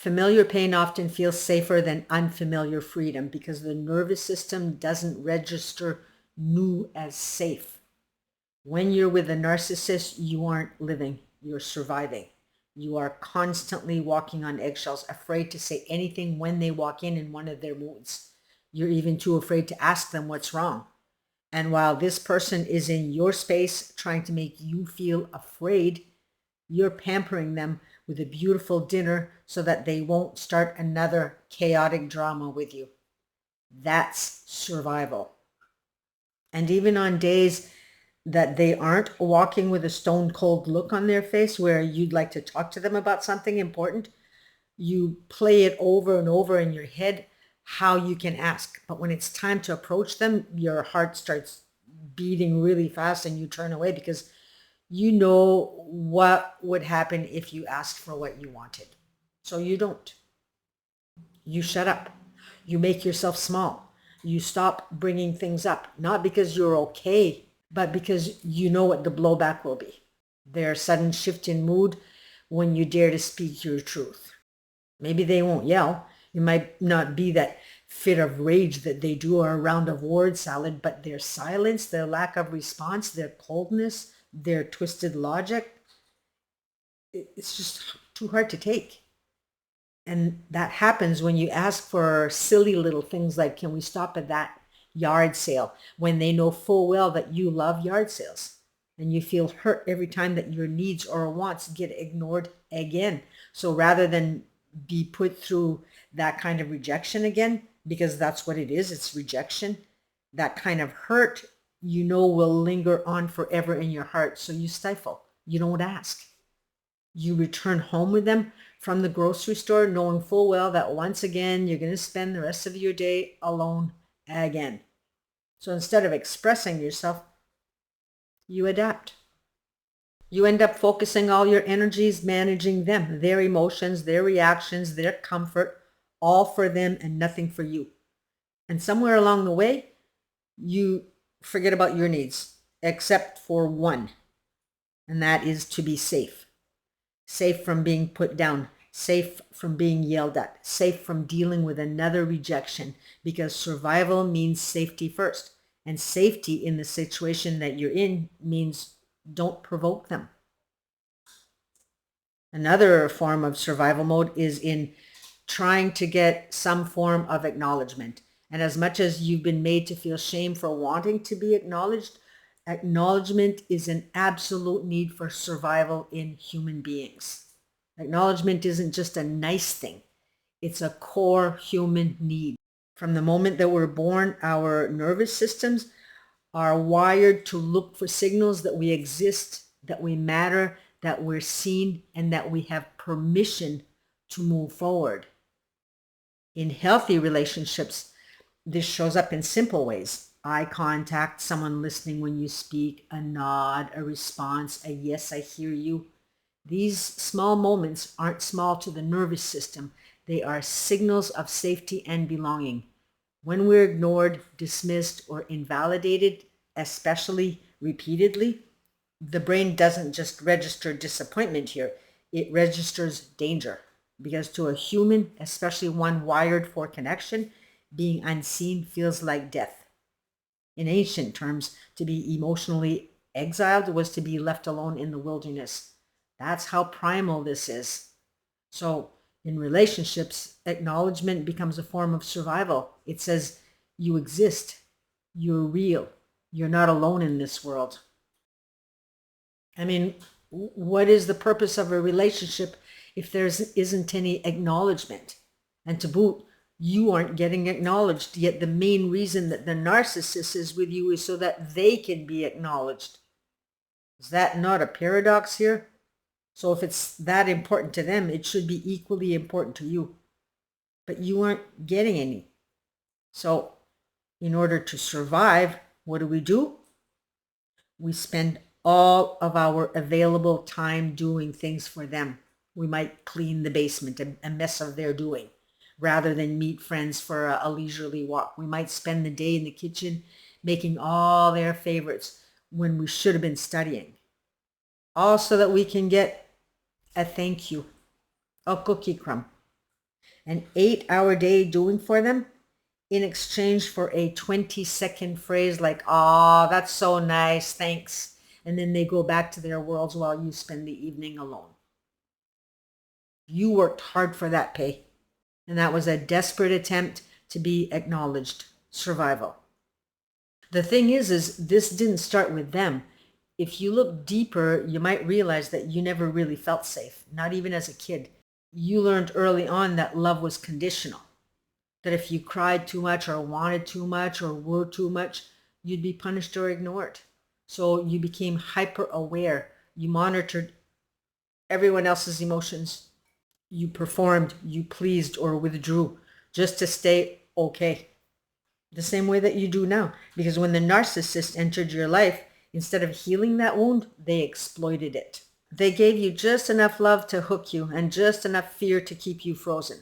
Familiar pain often feels safer than unfamiliar freedom because the nervous system doesn't register new as safe. When you're with a narcissist, you aren't living, you're surviving. You are constantly walking on eggshells, afraid to say anything when they walk in one of their moods. You're even too afraid to ask them what's wrong. And while this person is in your space trying to make you feel afraid, you're pampering them with a beautiful dinner so that they won't start another chaotic drama with you. That's survival. And even on days that they aren't walking with a stone cold look on their face where you'd like to talk to them about something important, you play it over and over in your head how you can ask. But when it's time to approach them, your heart starts beating really fast and you turn away because you know what would happen if you asked for what you wanted. So you don't. You shut up. You make yourself small. You stop bringing things up, not because you're okay, but because you know what the blowback will be. Their sudden shift in mood when you dare to speak your truth. Maybe they won't yell. It might not be that fit of rage that they do or a round of word salad, but their silence, their lack of response, their coldness, their twisted logic, it's just too hard to take. And that happens when you ask for silly little things like, can we stop at that yard sale, when they know full well that you love yard sales and you feel hurt every time that your needs or wants get ignored again. So rather than be put through that kind of rejection again, because that's what it is, it's rejection, that kind of hurt, you know, will linger on forever in your heart. So you stifle, you don't ask. You return home with them from the grocery store knowing full well that once again you're going to spend the rest of your day alone again. So instead of expressing yourself, you adapt. You end up focusing all your energies managing them, their emotions, their reactions, their comfort, all for them and nothing for you. And somewhere along the way, you forget about your needs, except for one, and that is to be safe. Safe from being put down, safe from being yelled at, safe from dealing with another rejection, because survival means safety first. And safety in the situation that you're in means don't provoke them. Another form of survival mode is in trying to get some form of acknowledgement. And as much as you've been made to feel shame for wanting to be acknowledged, acknowledgement is an absolute need for survival in human beings. Acknowledgement isn't just a nice thing. It's a core human need. From the moment that we're born, our nervous systems are wired to look for signals that we exist, that we matter, that we're seen, and that we have permission to move forward. In healthy relationships, this shows up in simple ways. Eye contact, someone listening when you speak, a nod, a response, a yes, I hear you. These small moments aren't small to the nervous system. They are signals of safety and belonging. When we're ignored, dismissed, or invalidated, especially repeatedly, the brain doesn't just register disappointment here. It registers danger. Because to a human, especially one wired for connection, being unseen feels like death. In ancient terms, to be emotionally exiled was to be left alone in the wilderness. That's how primal this is. So in relationships, acknowledgement becomes a form of survival. It says you exist, you're real, you're not alone in this world. I mean, what is the purpose of a relationship if there isn't any acknowledgement? And to boot, you aren't getting acknowledged, yet the main reason that the narcissist is with you is so that they can be acknowledged. Is that not a paradox here? So if it's that important to them, it should be equally important to you. But you aren't getting any. So in order to survive, what do? We spend all of our available time doing things for them. We might clean the basement, a mess of their doing, rather than meet friends for a leisurely walk. We might spend the day in the kitchen making all their favorites when we should have been studying. All so that we can get a thank you, a cookie crumb, An 8-hour day doing for them in exchange for a 20-second phrase like, "Aw, that's so nice, thanks." And then they go back to their worlds while you spend the evening alone. You worked hard for that pay. And that was a desperate attempt to be acknowledged. Survival. The thing is this didn't start with them. If you look deeper, you might realize that you never really felt safe, not even as a kid. You learned early on that love was conditional, that if you cried too much or wanted too much or were too much, you'd be punished or ignored. So you became hyper aware. You monitored everyone else's emotions. You performed, you pleased or withdrew just to stay okay. The same way that you do now. Because when the narcissist entered your life, instead of healing that wound, they exploited it. They gave you just enough love to hook you and just enough fear to keep you frozen.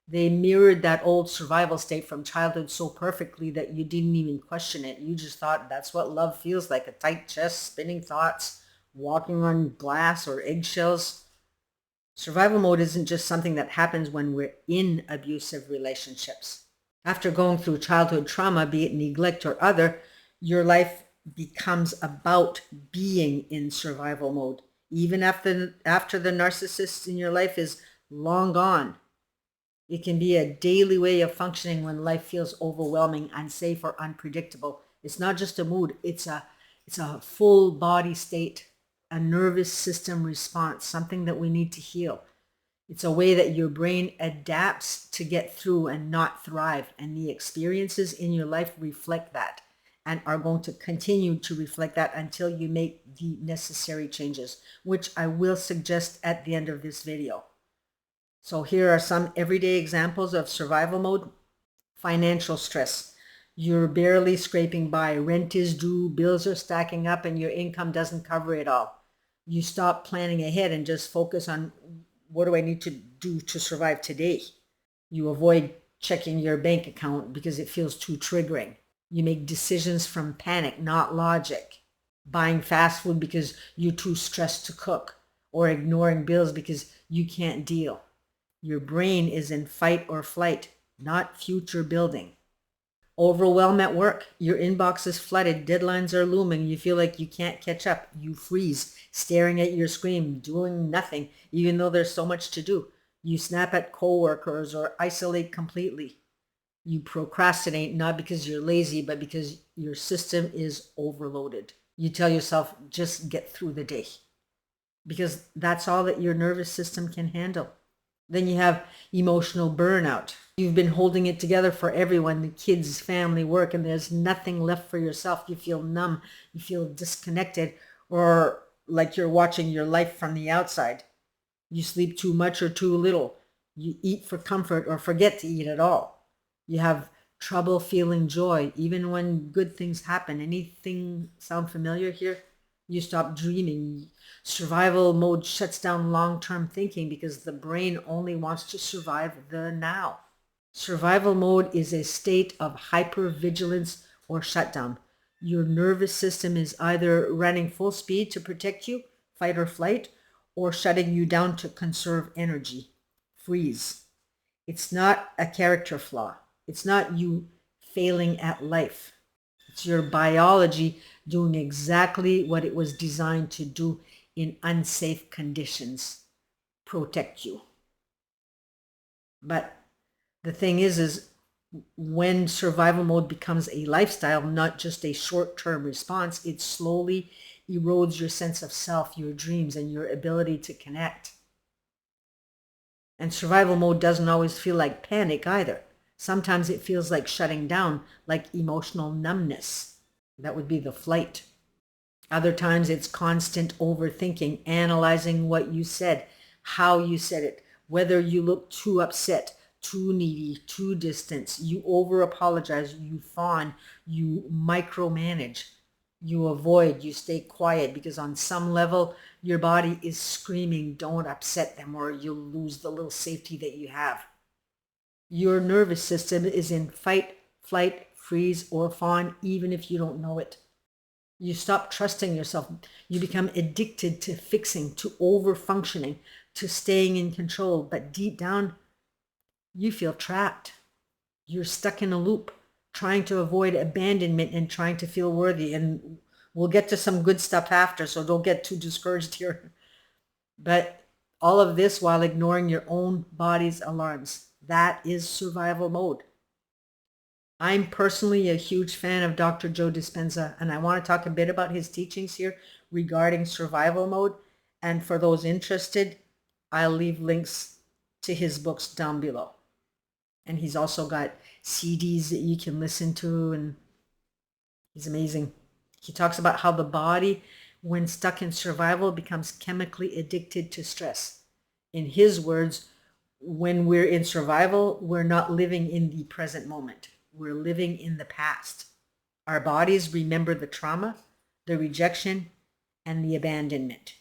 They mirrored that old survival state from childhood so perfectly that you didn't even question it. You just thought that's what love feels like, a tight chest, spinning thoughts, walking on glass or eggshells. Survival mode isn't just something that happens when we're in abusive relationships. After going through childhood trauma, be it neglect or other, your life becomes about being in survival mode. Even after the narcissist in your life is long gone. It can be a daily way of functioning when life feels overwhelming, unsafe, or unpredictable. It's not just a mood, it's a full body state, a nervous system response, something that we need to heal. It's a way that your brain adapts to get through and not thrive. And the experiences in your life reflect that and are going to continue to reflect that until you make the necessary changes, which I will suggest at the end of this video. So here are some everyday examples of survival mode. Financial stress. You're barely scraping by. Rent is due, bills are stacking up, and your income doesn't cover it all. You stop planning ahead and just focus on, what do I need to do to survive today? You avoid checking your bank account because it feels too triggering. You make decisions from panic, not logic. Buying fast food because you're too stressed to cook, or ignoring bills because you can't deal. Your brain is in fight or flight, not future building. Overwhelm at work. Your inbox is flooded. Deadlines are looming. You feel like you can't catch up. You freeze, staring at your screen, doing nothing, even though there's so much to do. You snap at coworkers or isolate completely. You procrastinate, not because you're lazy, but because your system is overloaded. You tell yourself, just get through the day, because that's all that your nervous system can handle. Then you have emotional burnout. You've been holding it together for everyone, the kids, family, work, and there's nothing left for yourself. You feel numb, you feel disconnected, or like you're watching your life from the outside. You sleep too much or too little. You eat for comfort or forget to eat at all. You have trouble feeling joy, even when good things happen. Anything sound familiar here? You stop dreaming. Survival mode shuts down long-term thinking because the brain only wants to survive the now. Survival mode is a state of hypervigilance or shutdown. Your nervous system is either running full speed to protect you, fight or flight, or shutting you down to conserve energy, freeze. It's not a character flaw. It's not you failing at life. It's your biology doing exactly what it was designed to do in unsafe conditions, protect you. But the thing is when survival mode becomes a lifestyle, not just a short-term response, it slowly erodes your sense of self, your dreams, and your ability to connect. And survival mode doesn't always feel like panic either. Sometimes it feels like shutting down, like emotional numbness. That would be the flight. Other times it's constant overthinking, analyzing what you said, how you said it, whether you look too upset, too needy, too distant. You over-apologize, you fawn, you micromanage, you avoid, you stay quiet because on some level your body is screaming, don't upset them or you'll lose the little safety that you have. Your nervous system is in fight, flight, freeze, or fawn, even if you don't know it. You stop trusting yourself. You become addicted to fixing, to over-functioning, to staying in control. But deep down, you feel trapped. You're stuck in a loop, trying to avoid abandonment and trying to feel worthy. And we'll get to some good stuff after, so don't get too discouraged here. But all of this while ignoring your own body's alarms. That is survival mode. I'm personally a huge fan of Dr. Joe Dispenza, and I want to talk a bit about his teachings here regarding survival mode. And for those interested, I'll leave links to his books down below. And he's also got CDs that you can listen to, and he's amazing. He talks about how the body, when stuck in survival, becomes chemically addicted to stress. In his words, when we're in survival, we're not living in the present moment. We're living in the past. Our bodies remember the trauma, the rejection, and the abandonment.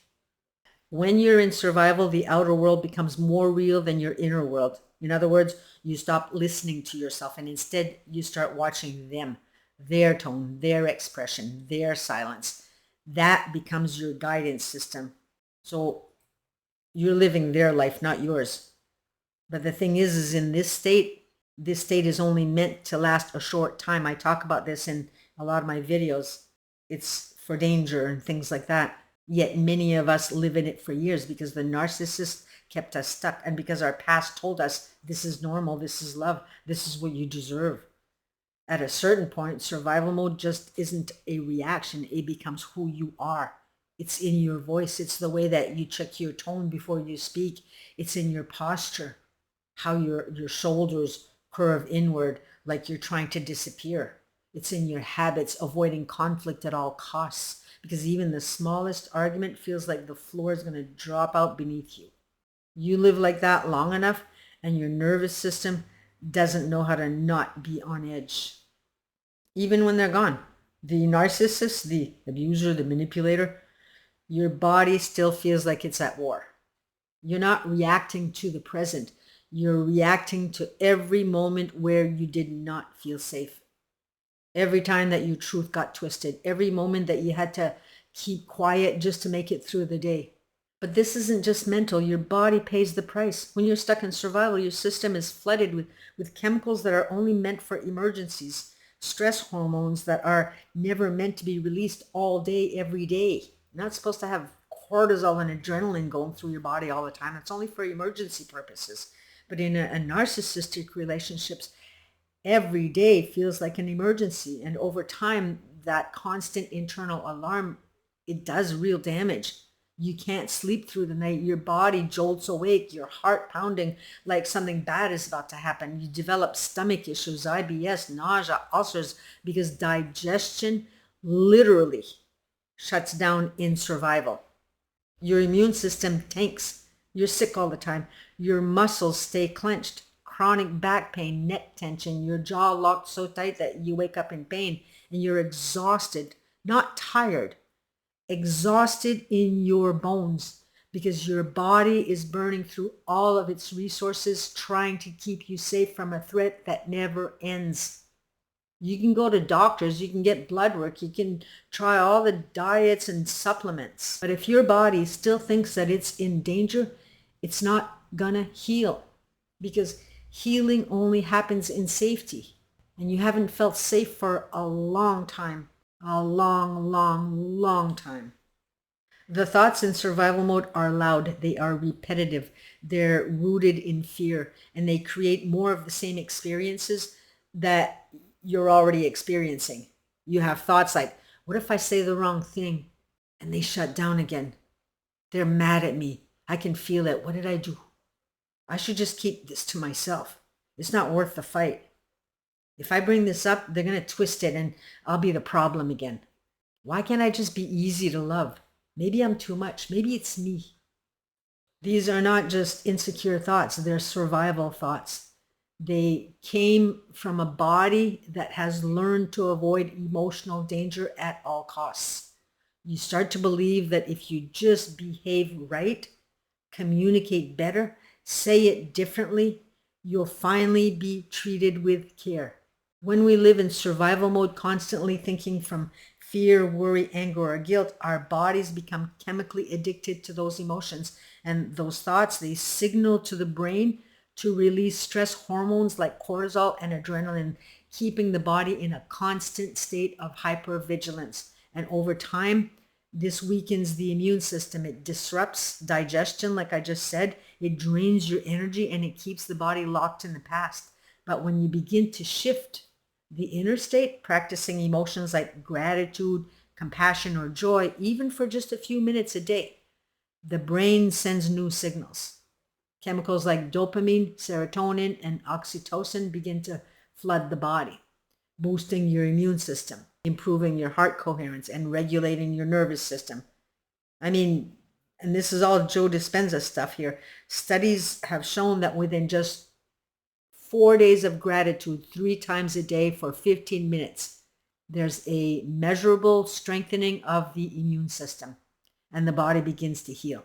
When you're in survival, the outer world becomes more real than your inner world. In other words, you stop listening to yourself and instead you start watching them, their tone, their expression, their silence. That becomes your guidance system. So you're living their life, not yours. But the thing is in this state is only meant to last a short time. I talk about this in a lot of my videos. It's for danger and things like that. Yet many of us live in it for years because the narcissist kept us stuck and because our past told us this is normal, this is love, this is what you deserve. At a certain point, survival mode just isn't a reaction. It becomes who you are. It's in your voice. It's the way that you check your tone before you speak. It's in your posture, how your shoulders curve inward like you're trying to disappear. It's in your habits, avoiding conflict at all costs, because even the smallest argument feels like the floor is going to drop out beneath you. You live like that long enough and your nervous system doesn't know how to not be on edge. Even when they're gone. The narcissist, the abuser, the manipulator, your body still feels like it's at war. You're not reacting to the present. You're reacting to every moment where you did not feel safe. Every time that your truth got twisted. Every moment that you had to keep quiet just to make it through the day. But this isn't just mental. Your body pays the price. When you're stuck in survival, your system is flooded with chemicals that are only meant for emergencies. Stress hormones that are never meant to be released all day, every day. You're not supposed to have cortisol and adrenaline going through your body all the time. It's only for emergency purposes. But in a narcissistic relationships, every day feels like an emergency. And over time, that constant internal alarm, it does real damage. You can't sleep through the night. Your body jolts awake, your heart pounding like something bad is about to happen. You develop stomach issues, IBS, nausea, ulcers, because digestion literally shuts down in survival. Your immune system tanks. You're sick all the time. Your muscles stay clenched. Chronic back pain, neck tension, your jaw locked so tight that you wake up in pain, and you're exhausted, not tired. Exhausted in your bones because your body is burning through all of its resources trying to keep you safe from a threat that never ends. You can go to doctors, you can get blood work, you can try all the diets and supplements. But if your body still thinks that it's in danger, it's not gonna heal because healing only happens in safety. And you haven't felt safe for a long time. A long, long, long time. The thoughts in survival mode are loud. They are repetitive. They're rooted in fear. And they create more of the same experiences that you're already experiencing. You have thoughts like, what if I say the wrong thing? And they shut down again. They're mad at me. I can feel it. What did I do? I should just keep this to myself. It's not worth the fight. If I bring this up, they're going to twist it and I'll be the problem again. Why can't I just be easy to love? Maybe I'm too much. Maybe it's me. These are not just insecure thoughts. They're survival thoughts. They came from a body that has learned to avoid emotional danger at all costs. You start to believe that if you just behave right, communicate better, say it differently, you'll finally be treated with care. When we live in survival mode, constantly thinking from fear, worry, anger, or guilt, our bodies become chemically addicted to those emotions. And those thoughts, they signal to the brain to release stress hormones like cortisol and adrenaline, keeping the body in a constant state of hypervigilance. And over time, this weakens the immune system. It disrupts digestion, like I just said. It drains your energy and it keeps the body locked in the past. But when you begin to shift the inner state, practicing emotions like gratitude, compassion, or joy, even for just a few minutes a day, the brain sends new signals. Chemicals like dopamine, serotonin, and oxytocin begin to flood the body, boosting your immune system, improving your heart coherence, and regulating your nervous system. I mean, and this is all Joe Dispenza stuff here. Studies have shown that within just 4 days of gratitude 3 times a day for 15 minutes, there's a measurable strengthening of the immune system, and the body begins to heal.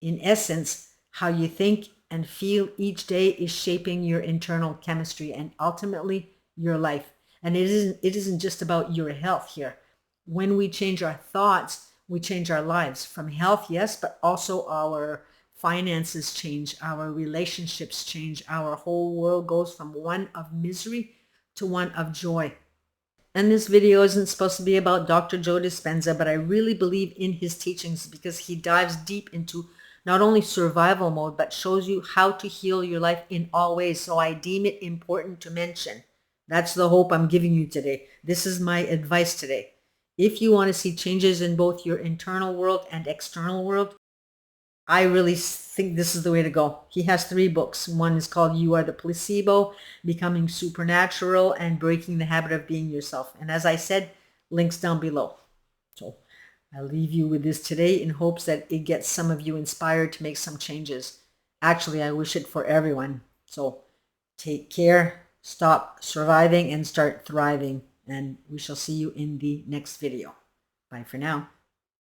In essence, how you think and feel each day is shaping your internal chemistry and ultimately your life. And it isn't just about your health here. When we change our thoughts, we change our lives. From health, yes, but also our finances change, our relationships change, our whole world goes from one of misery to one of joy. And this video isn't supposed to be about Dr. Joe Dispenza, but I really believe in his teachings because he dives deep into not only survival mode, but shows you how to heal your life in all ways. So I deem it important to mention. That's the hope I'm giving you today. This is my advice today. If you want to see changes in both your internal world and external world, I really think this is the way to go. He has 3 books. One is called You Are the Placebo, Becoming Supernatural, and Breaking the Habit of Being Yourself. And as I said, links down below. So I'll leave you with this today in hopes that it gets some of you inspired to make some changes. Actually, I wish it for everyone. So take care, stop surviving, and start thriving. And we shall see you in the next video. Bye for now.